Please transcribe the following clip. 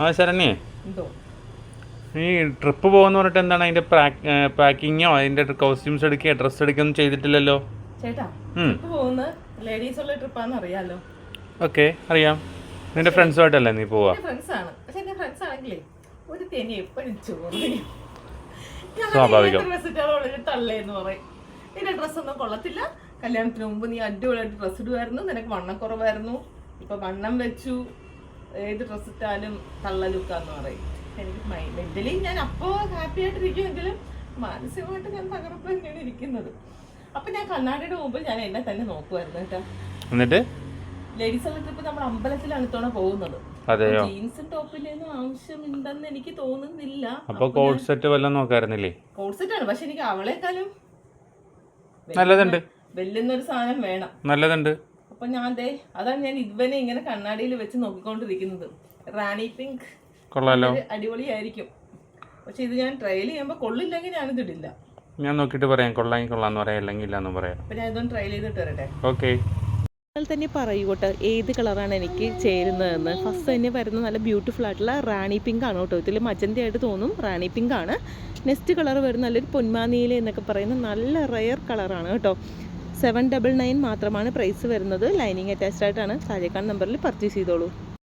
ആ ശരണ്യേ, എന്തോ ഈ ട്രിപ്പ് പോകുന്ന പറഞ്ഞിട്ട് എന്താണ് അതിന്റെ പാക്കിങ്ങോ അതിന്റെ കോസ്റ്റ്യൂംസ് എടുക്കുക ഡ്രസ്സ് എടുക്കുകയൊന്നും ചെയ്തിട്ടില്ലല്ലോ? ചേട്ടാ, ട്രിപ്പ് പോകുന്ന ലേഡീസ് ഉള്ള ട്രിപ്പാന്ന് അറിയാലോ. ഓക്കെ, അറിയാം. നിന്റെ ഫ്രണ്ട്സുമായിട്ടല്ലേ നീ പോവാ? എന്റെ ഫ്രണ്ട്സ് ആണ്. പക്ഷെ എന്റെ ഫ്രണ്ട്സ് ആണെങ്കിലേ ഒരു തെനി എപ്പോഴും ചോറ് സ്വാഭാവികം. ഡ്രസ് ഇട്ടാൽ തള്ളേന്ന് പറയും. നിന്റെ ഡ്രസ്സൊന്നും കൊള്ളത്തില്ല, കല്യാണത്തിന് മുമ്പ് നീ അടിപൊളിയായിട്ട് ഡ്രസ്സ് ഇടുമായിരുന്നു, നിനക്ക് വണ്ണക്കുറവായിരുന്നു, ഇപ്പൊ വണ്ണം വെച്ചു, ഏത് ഡ്രസ് ഇട്ടാലും തള്ള ലുക്കാന്ന് പറയും. എനിക്ക് മെന്റലി ഞാൻ അപ്പോ ഹാപ്പി ആയിട്ടിരിക്കുമെങ്കിലും മാനസികമായിട്ട് ഞാൻ തകർപ്പ് തന്നെയാണ് ഇരിക്കുന്നത്. അപ്പൊ ഞാൻ കണ്ണാടിയുടെ മുമ്പിൽ ഞാൻ എന്നെ തന്നെ നോക്കുമായിരുന്നു കേട്ടോ. എന്നിട്ട് ലേഡീസ് ഉള്ള ട്രിപ്പ് നമ്മൾ അമ്പലത്തിലാണ് ഇത്തവണ പോകുന്നത്. അതെയോ? ജീൻസും ടോപ്പിലൊന്നും ആവശ്യമുണ്ടെന്ന് എനിക്ക് തോന്നുന്നില്ല. അപ്പൊ കോഡ് സെറ്റ് വല്ലതും നോക്കായിരുന്നില്ലേ? കോഡ് സെറ്റ് ആണ്, പക്ഷെ എനിക്ക് അവളെക്കാളും നല്ലതുണ്ട്, വെല്ലുന്നൊരു സാധനം വേണം. നല്ലതുണ്ട്. അപ്പൊ ഞാൻ അതാണ് ഞാൻ ഇവനെ ഇങ്ങനെ കണ്ണാടിയിൽ വെച്ച് നോക്കിക്കൊണ്ടിരിക്കുന്നത്. റാണി പിങ്ക് കൊള്ളാലോ, അടിപൊളിയായിരിക്കും. പക്ഷെ ഇത് ഞാൻ ട്രയൽ ചെയ്യുമ്പോൾ കൊള്ളില്ലെങ്കിൽ ഞാനിത് ഇടില്ല. ഞാൻ നോക്കിയിട്ട് പറയാം, കൊള്ളാമെങ്കിൽ കൊള്ളാന്ന് പറയാം, അല്ലെങ്കിൽ ഇല്ലാന്ന് പറയാം. അപ്പൊ ഞാൻ ഇതൊന്ന് ട്രയൽ ചെയ്തിട്ട് വരട്ടെ. ഓക്കെ. തന്നെ പറയൂട്ടോ ഏത് കളറാണ് എനിക്ക് ചേരുന്നതെന്ന്. ഫസ്റ്റ് തന്നെ വരുന്ന നല്ല ബ്യൂട്ടിഫുൾ ആയിട്ടുള്ള റാണി പിങ്ക് ആണ് കേട്ടോ. ഇതിൽ മജന്ത ആയിട്ട് തോന്നും, റാണി പിങ്ക് ആണ്. നെക്സ്റ്റ് കളർ വരുന്ന നല്ലൊരു പൊന്മാനീല എന്നൊക്കെ പറയുന്ന നല്ല റെയർ കളറാണ് കേട്ടോ. 799 മാത്രമാണ് പ്രൈസ് വരുന്നത്. ലൈനിങ് അറ്റാച്ച്ഡ് ആയിട്ടാണ്. താഴേക്കാണ് നമ്പറിൽ പർച്ചേസ് ചെയ്തോളൂ.